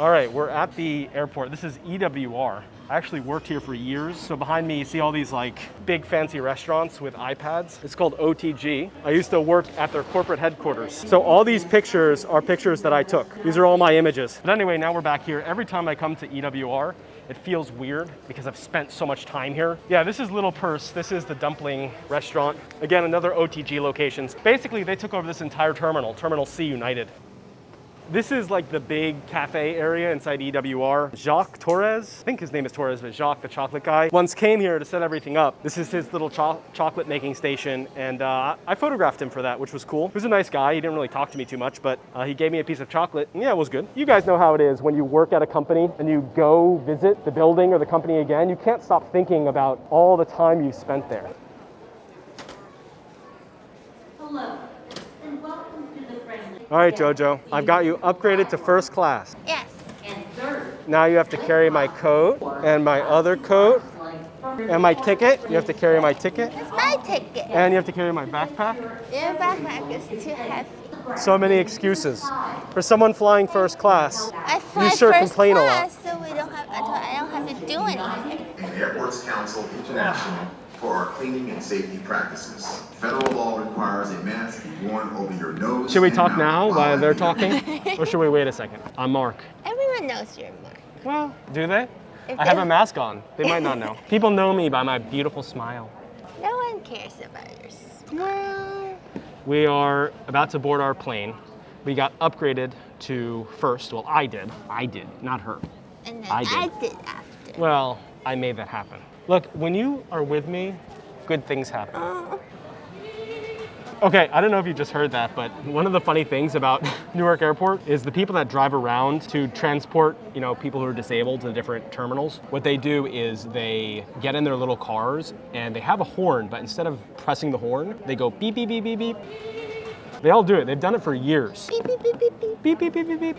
All right, we're at the airport. This is EWR. I actually worked here for years. So behind me, you see all these like big fancy restaurants with iPads. It's called OTG. I used to work at their corporate headquarters. So all these pictures are pictures that I took. These are all my images. But anyway, now we're back here. Every time I come to EWR, it feels weird because I've spent so much time here. Yeah, this is Little Purse. This is the dumpling restaurant. Again, another OTG locations. Basically, they took over this entire terminal, Terminal C United. This is like the big cafe area inside EWR. Jacques Torres, I think his name is Torres, but Jacques, the chocolate guy, once came here to set everything up. This is his little chocolate making station, and I photographed him for that, which was cool. He was a nice guy. He didn't really talk to me too much, but he gave me a piece of chocolate, and yeah, it was good. You guys know how it is when you work at a company and you go visit the building or the company again. You can't stop thinking about all the time you spent there. Hello. All right, Jojo, I've got you upgraded to first class. Yes. And third, Now you have to carry my coat and my other coat and my ticket. You have to carry my ticket. It's my ticket. And you have to carry my backpack. Your backpack is too heavy. So many excuses. For someone flying first class, I fly you sure first complain a lot. class, so I don't have to do anything. And Airports Council International for our cleaning and safety practices. Federal law requires a mask to be worn over your nose. Should we and talk mouth now while they're entering. talking? Or should we wait a second? I'm Mark. Everyone knows you're Mark. Well, do they? If I have they- a mask on. They might not know. People know me by my beautiful smile. No one cares about your smile. We are about to board our plane. We got upgraded to first. Well, I did, not her. And then I I did. did after. Well, I made that happen. Look, when you are with me, good things happen. Okay, I don't know if you just heard that, but one of the funny things about Newark Airport is the people that drive around to transport, people who are disabled to the different terminals. What they do is they get in their little cars and they have a horn, but instead of pressing the horn, they go beep, beep, beep, beep, beep. They all do it. They've done it for years. Beep, beep, beep, beep, beep. Beep, beep, beep, beep, beep.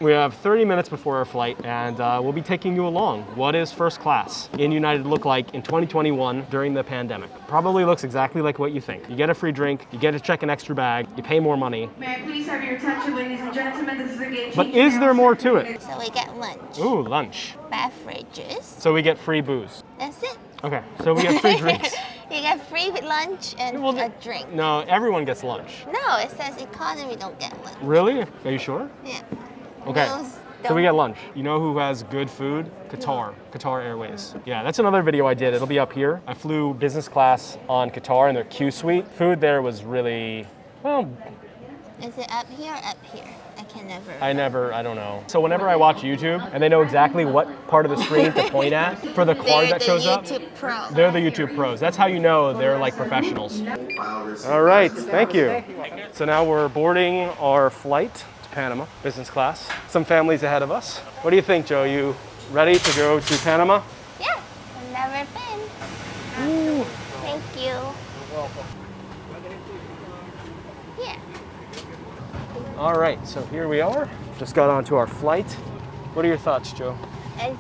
We have 30 minutes before our flight, and we'll be taking you along. What does first class in United look like in 2021 during the pandemic? Probably looks exactly like what you think. You get a free drink, you get to check an extra bag, you pay more money. May I please have your attention, ladies and gentlemen? This is a gate But change is now. there more to it? So we get lunch, Ooh, lunch. beverages. So we get free booze. That's it. Okay, so we get free drinks. You get free lunch and Well, a drink. No, everyone gets lunch. No, it says economy don't get lunch. Really? Are you sure? Yeah. Okay. Those So we don't- get lunch. You know who has good food? Qatar Airways. Yeah, that's another video I did. It'll be up here. I flew business class on Qatar in their Q suite. Food there was really, well, Is it up here or up here? I can never. I don't know. So whenever I watch YouTube and they know exactly what part of the screen to point at for the card that shows up, Pro. they're the YouTube pros. That's how you know they're like professionals. All right, thank you. So now we're boarding our flight to Panama, business class. Some families ahead of us. What do you think, Joe? You ready to go to Panama? Yeah, I've never been. Thank you. Yeah. All right, so here we are. Just got onto our flight. What are your thoughts, Joe? It's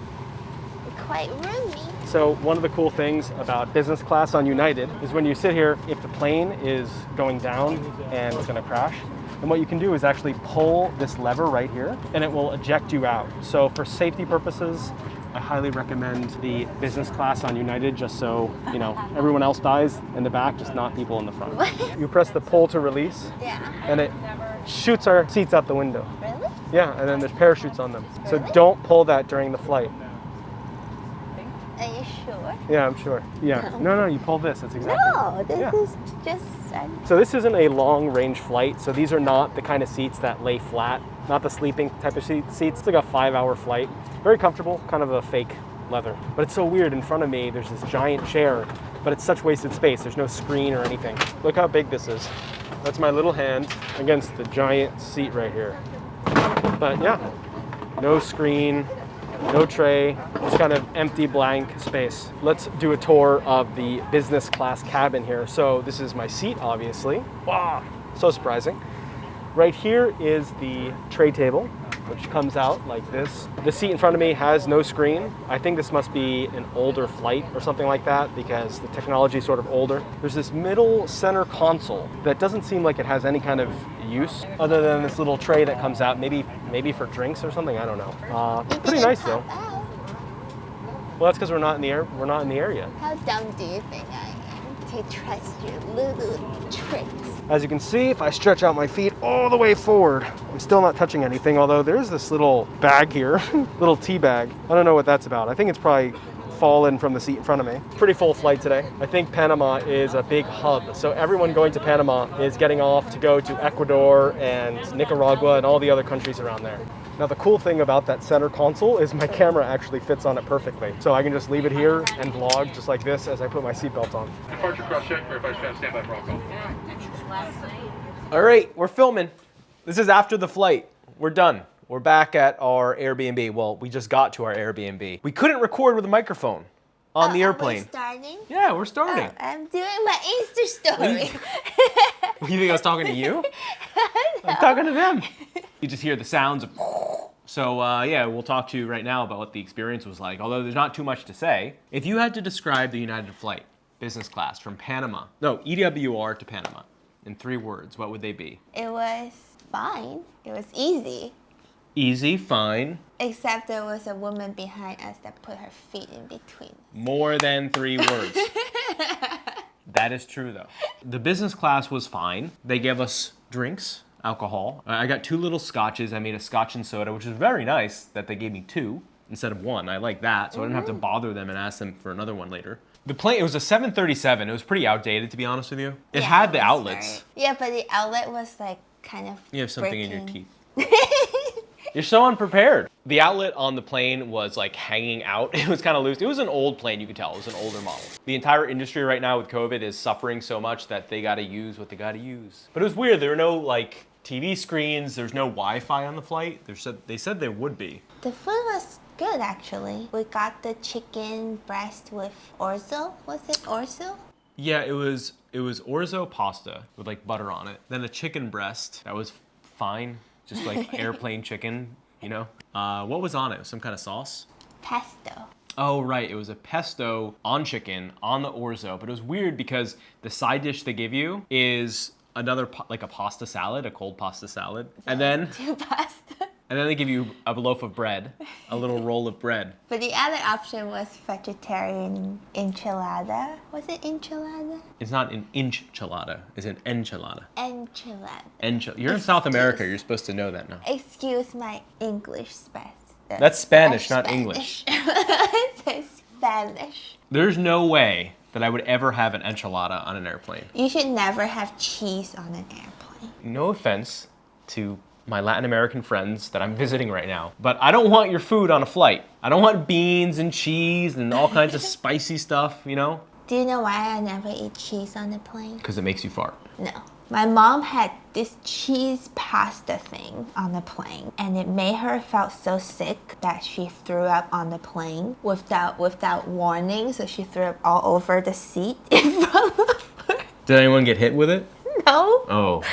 quite roomy. So one of the cool things about business class on United is when you sit here, if the plane is going down and it's gonna crash, then what you can do is actually pull this lever right here and it will eject you out. So for safety purposes, I highly recommend the business class on United just so, everyone else dies in the back, just not people in the front. You press the pull to release Yeah. and it shoots our seats out the window. Really? Yeah, and then there's parachutes on them. So don't pull that during the flight. Are you sure? Yeah, I'm sure. Yeah. No, you pull this. That's exactly. No, this Yeah. is just. So this isn't a long range flight. So these are not the kind of seats that lay flat, not the sleeping type of seats. It's like a 5-hour flight. Very comfortable, kind of a fake leather. But it's so weird. In front of me, there's this giant chair, but it's such wasted space. There's no screen or anything. Look how big this is. That's my little hand against the giant seat right here. But yeah, no screen, no tray, just kind of empty blank space. Let's do a tour of the business class cabin here. So this is my seat, obviously. Wow, so surprising. Right here is the tray table. which comes out like this. The seat in front of me has no screen. I think this must be an older flight or something like that because the technology is sort of older. There's this middle center console that doesn't seem like it has any kind of use other than this little tray that comes out, maybe for drinks or something, I don't know. Pretty nice though. Well, that's because we're not in the area. How dumb do you think I am to trust your little tricks? As you can see, if I stretch out my feet all the way forward, I'm still not touching anything, although there's this little bag here, little tea bag. I don't know what that's about. I think it's probably fallen from the seat in front of me. Pretty full flight today. I think Panama is a big hub. So everyone going to Panama is getting off to go to Ecuador and Nicaragua and all the other countries around there. Now the cool thing about that center console is my camera actually fits on it perfectly. So I can just leave it here and vlog just like this as I put my seatbelt on. Departure cross check, verify standby for all call. All right, we're filming. This is after the flight. We're done. We're back at our Airbnb. Well, we just got to our Airbnb. We couldn't record with a microphone on the airplane. Are we starting? Yeah, we're starting. Oh, I'm doing my Insta story. You think I was talking to you? I'm talking to them. You just hear the sounds of. So yeah, we'll talk to you right now about what the experience was like. Although there's not too much to say. If you had to describe the United flight, business class from Panama, no, EWR to Panama, in 3 words, what would they be? It was fine. It was easy. Easy, fine. Except there was a woman behind us that put her feet in between. More than 3 words. That is true though. The business class was fine. They gave us drinks, alcohol. I got 2 little scotches. I made a scotch and soda, which was very nice that they gave me 2 instead of 1. I like that, so I didn't have to bother them and ask them for another one later. The plane, it was a 737. It was pretty outdated, to be honest with you. It had the outlets. Yeah, but the outlet was like kind of You have something in your breaking. teeth. You're so unprepared. The outlet on the plane was like hanging out. It was kind of loose. It was an old plane, you could tell. It was an older model. The entire industry right now with COVID is suffering so much that they got to use what they got to use. But it was weird. There were no like TV screens. There's no Wi-Fi on the flight. They said there would be. The food was good actually. We got the chicken breast with orzo. Was it orzo? Yeah, it was orzo pasta with like butter on it. Then the chicken breast, that was fine. Just like airplane chicken, you know? What was on it? Some kind of sauce? Pesto. Oh, right. It was a pesto on chicken on the orzo. But it was weird because the side dish they give you is another, like a pasta salad, a cold pasta salad. And then they give you a loaf of bread, a little roll of bread. But the other option was vegetarian enchilada. Was it enchilada? It's not an enchilada. It's an enchilada. Enchilada. You're in South America. You're supposed to know that now. Excuse my English That's Spanish, not English. It's Spanish. There's no way that I would ever have an enchilada on an airplane. You should never have cheese on an airplane. No offense to my Latin American friends that I'm visiting right now, but I don't want your food on a flight. I don't want beans and cheese and all kinds of spicy stuff, you know? Do you know why I never eat cheese on the plane? Because it makes you fart. No. My mom had this cheese pasta thing on the plane, and it made her felt so sick that she threw up on the plane without warning. So she threw up all over the seat in front of her. Did anyone get hit with it? No. Oh.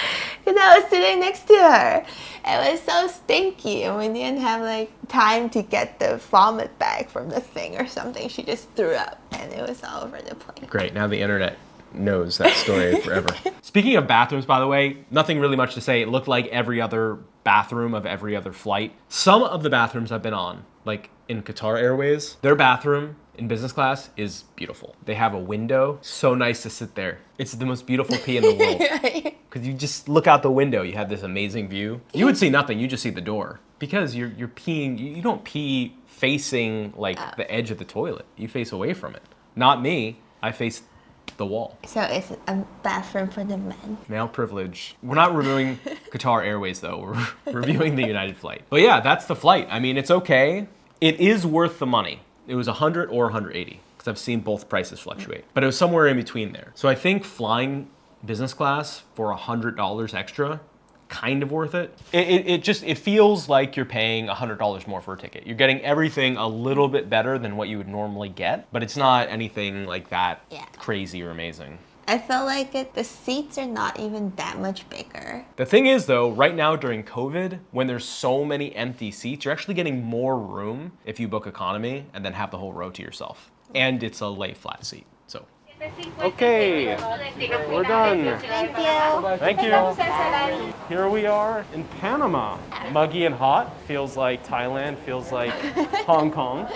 Because I was sitting next to her. It was so stinky, and we didn't have like time to get the vomit bag from the thing or something. She just threw up, and it was all over the plane. Great. Now the internet knows that story forever. Speaking of bathrooms, by the way, nothing really much to say. It looked like every other bathroom of every other flight. Some of the bathrooms I've been on, like in Qatar Airways, their bathroom in business class is beautiful. They have a window. So nice to sit there. It's the most beautiful pee in the world. Because you just look out the window. You have this amazing view. You would see nothing. You just see the door. Because you're peeing. You don't pee facing like the edge of the toilet. You face away from it. Not me. I face the wall. So it's a bathroom for the men. Male privilege. We're not reviewing Qatar Airways though. We're reviewing the United flight. But yeah, that's the flight. I mean, it's okay. It is worth the money. It was 100 or 180 because I've seen both prices fluctuate. But it was somewhere in between there. So I think flying business class for $100 extra, kind of worth it. It feels like you're paying $100 more for a ticket. You're getting everything a little bit better than what you would normally get, but it's not anything like that crazy or amazing. I felt like the seats are not even that much bigger. The thing is though, right now during COVID, when there's so many empty seats, you're actually getting more room if you book economy and then have the whole row to yourself. And it's a lay flat seat, so. Okay, we're done. Thank you. Thank you. Here we are in Panama. Muggy and hot, feels like Thailand, feels like Hong Kong.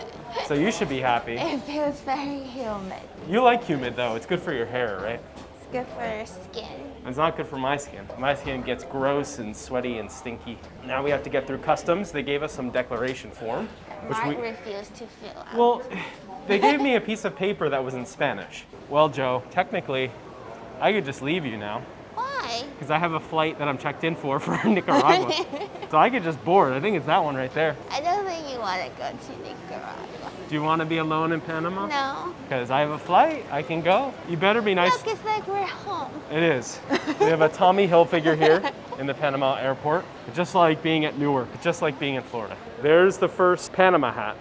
So you should be happy. It feels very humid. You like humid though, it's good for your hair, right? It's good for your skin. It's not good for my skin. My skin gets gross and sweaty and stinky. Now we have to get through customs. They gave us some declaration form. Mark refused to fill out. Well, they gave me a piece of paper that was in Spanish. Well, Joe, technically, I could just leave you now. Why? Because I have a flight that I'm checked in for Nicaragua. So I could just board. I think it's that one right there. I don't think you want to go to Nicaragua. Do you want to be alone in Panama? No. Because I have a flight, I can go. You better be nice. Look, it's like we're home. It is. We have a Tommy Hilfiger here in the Panama airport. Just like being at Newark, just like being in Florida. There's the first Panama hat.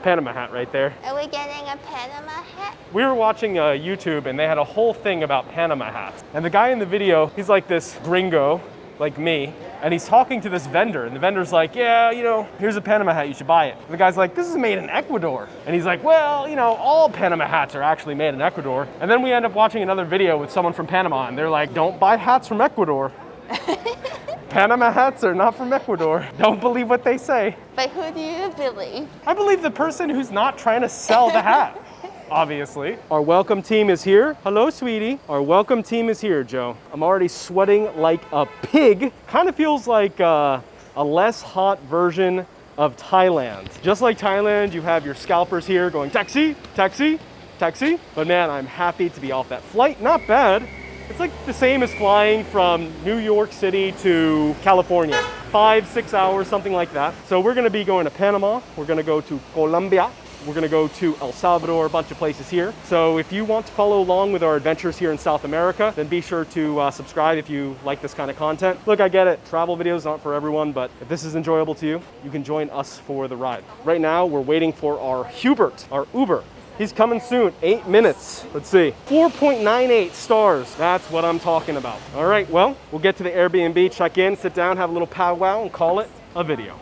Panama hat right there. Are we getting a Panama hat? We were watching YouTube and they had a whole thing about Panama hats. And the guy in the video, he's like this gringo, like me, and he's talking to this vendor. And the vendor's like, yeah, you know, here's a Panama hat, you should buy it. And the guy's like, this is made in Ecuador. And he's like, well, you know, all Panama hats are actually made in Ecuador. And then we end up watching another video with someone from Panama and they're like, don't buy hats from Ecuador. Panama hats are not from Ecuador. Don't believe what they say. But who do you believe? I believe the person who's not trying to sell the hat, obviously. Our welcome team is here. Hello, sweetie. Our welcome team is here, Joe. I'm already sweating like a pig. Kind of feels like a less hot version of Thailand. Just like Thailand, you have your scalpers here going taxi, taxi, taxi. But man, I'm happy to be off that flight. Not bad. It's like the same as flying from New York City to California. 5-6 hours, something like that. So we're gonna be going to Panama. We're gonna go to Colombia. We're gonna go to El Salvador, a bunch of places here. So if you want to follow along with our adventures here in South America, then be sure to subscribe if you like this kind of content. Look, I get it, travel videos aren't for everyone, but if this is enjoyable to you, you can join us for the ride. Right now, we're waiting for our Hubert, our Uber. He's coming soon, 8 minutes. Let's see, 4.98 stars. That's what I'm talking about. All right, well, we'll get to the Airbnb, check in, sit down, have a little powwow, and call it a video.